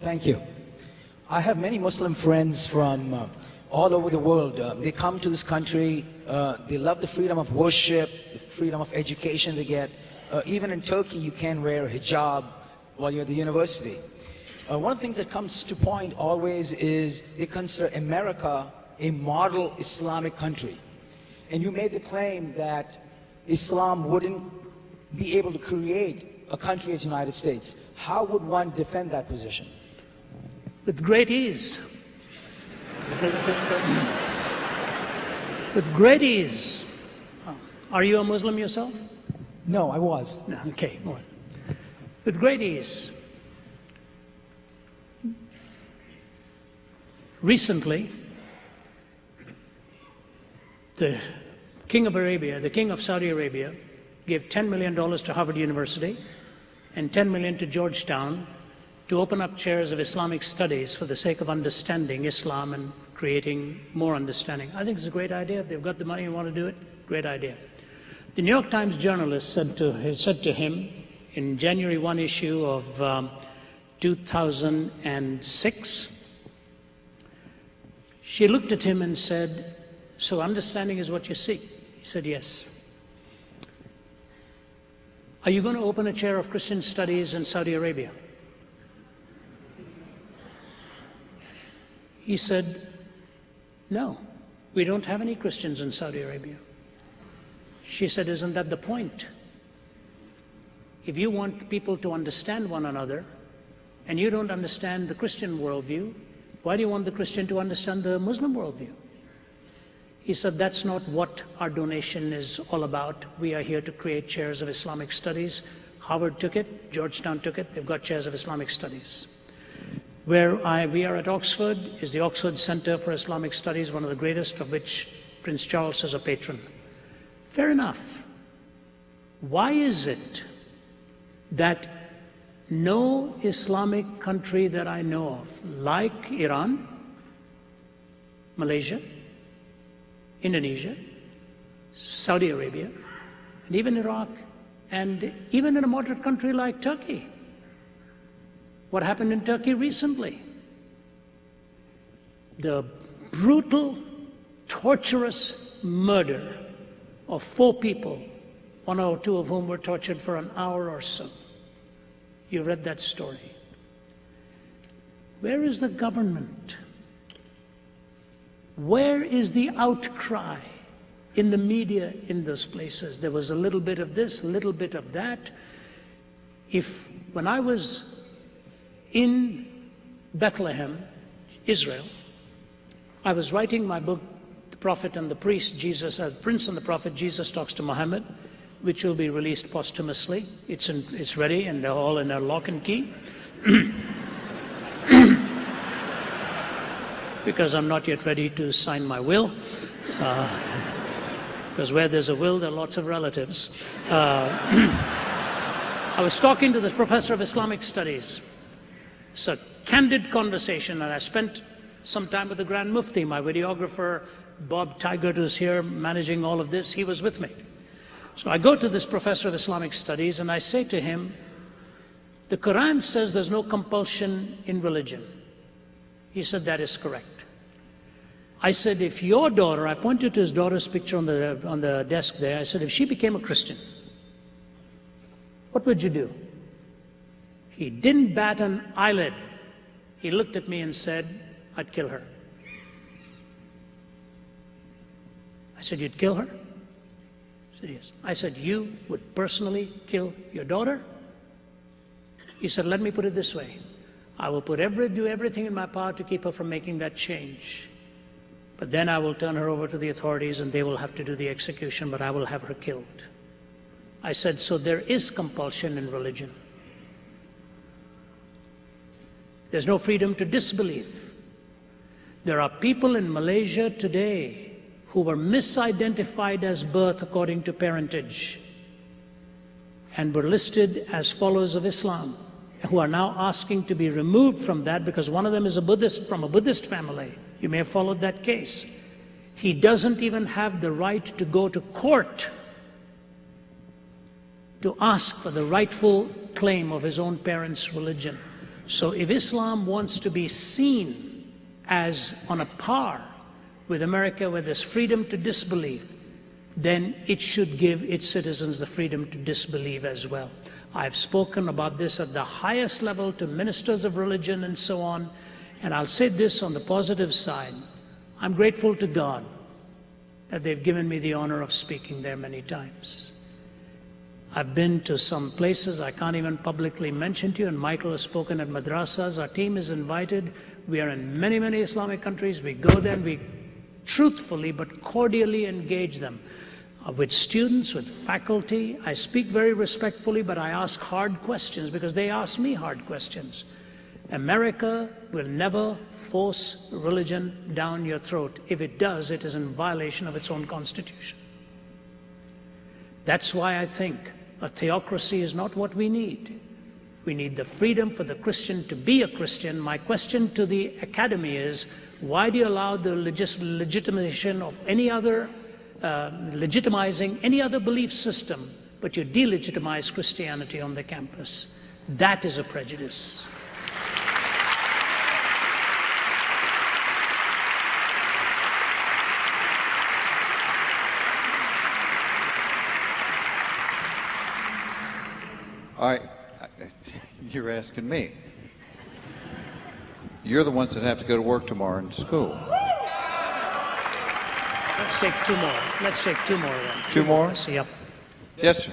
Thank you. I have many Muslim friends from all over the world. They come to this country. They love the freedom of worship, the freedom of education they get. Even in Turkey, you can wear a hijab while you're at the university. One of the things that comes to point always is they consider America a model Islamic country. And you made the claim that Islam wouldn't be able to create a country as the United States. How would one defend that position? With great ease. With great ease. Are you a Muslim yourself? No, I was. No, okay, all right. With great ease. Recently, the King of Arabia, the King of Saudi Arabia, gave $10 million to Harvard University and $10 million to Georgetown to open up chairs of Islamic studies for the sake of understanding Islam and creating more understanding. I think it's a great idea. If they've got the money and want to do it, great idea. The New York Times journalist said to him in January 1 issue of 2006, she looked at him and said, "So understanding is what you seek?" He said, "Yes." "Are you going to open a chair of Christian studies in Saudi Arabia?" He said, "No, we don't have any Christians in Saudi Arabia." She said, "Isn't that the point? If you want people to understand one another and you don't understand the Christian worldview, why do you want the Christian to understand the Muslim worldview?" He said, "That's not what our donation is all about. We are here to create chairs of Islamic studies. Harvard took it, Georgetown took it, they've got chairs of Islamic studies. Where we are at Oxford is the Oxford Center for Islamic Studies, one of the greatest, of which Prince Charles is a patron." Fair enough. Why is it that no Islamic country that I know of, like Iran, Malaysia, Indonesia, Saudi Arabia, and even Iraq, and even in a moderate country like Turkey? What happened in Turkey recently? The brutal, torturous murder of 4 people, 1 or 2 of whom were tortured for an hour or so. You read that story. Where is the government? Where is the outcry in the media in those places? There was a little bit of this, a little bit of that. When I was in Bethlehem, Israel, I was writing my book, The Prophet and the Priest, Prince and the Prophet, Jesus Talks to Muhammad, which will be released posthumously. It's ready and they're all in a lock and key. Because I'm not yet ready to sign my will. Because where there's a will, there are lots of relatives. I was talking to this professor of Islamic studies. It's a candid conversation, and I spent some time with the Grand Mufti, my videographer, Bob Tigert, who's here managing all of this. He was with me. So I go to this professor of Islamic studies and I say to him, "The Quran says there's no compulsion in religion." He said, "That is correct." I said, "If your daughter," I pointed to his daughter's picture on the desk there, I said, "if she became a Christian, what would you do?" He didn't bat an eyelid. He looked at me and said, "I'd kill her." I said, "You'd kill her?" He said, "Yes." I said, "You would personally kill your daughter?" He said, "Let me put it this way. I will do everything in my power to keep her from making that change. But then I will turn her over to the authorities and they will have to do the execution, but I will have her killed." I said, "So there is compulsion in religion. There's no freedom to disbelieve. There are people in Malaysia today who were misidentified as birth according to parentage and were listed as followers of Islam, who are now asking to be removed from that because one of them is a Buddhist, from a Buddhist family. You may have followed that case. He doesn't even have the right to go to court to ask for the rightful claim of his own parents' religion. So if Islam wants to be seen as on a par with America, where there's freedom to disbelieve, then it should give its citizens the freedom to disbelieve as well. I've spoken about this at the highest level to ministers of religion and so on, and I'll say this on the positive side. I'm grateful to God that they've given me the honor of speaking there many times. I've been to some places I can't even publicly mention to you, and Michael has spoken at madrasas. Our team is invited. We are in many, many Islamic countries. We go there and we truthfully but cordially engage them. With students, with faculty, I speak very respectfully, but I ask hard questions because they ask me hard questions. America will never force religion down your throat. If it does, it is in violation of its own constitution. That's why I think a theocracy is not what we need. We need the freedom for the Christian to be a Christian. My question to the academy is, why do you allow the legitimation of any other legitimizing any other belief system, but you delegitimize Christianity on the campus? That is a prejudice. All right, you're asking me. You're the ones that have to go to work tomorrow in school. Let's take two more. Let's take two more then. Two more? Yep. Yes, sir.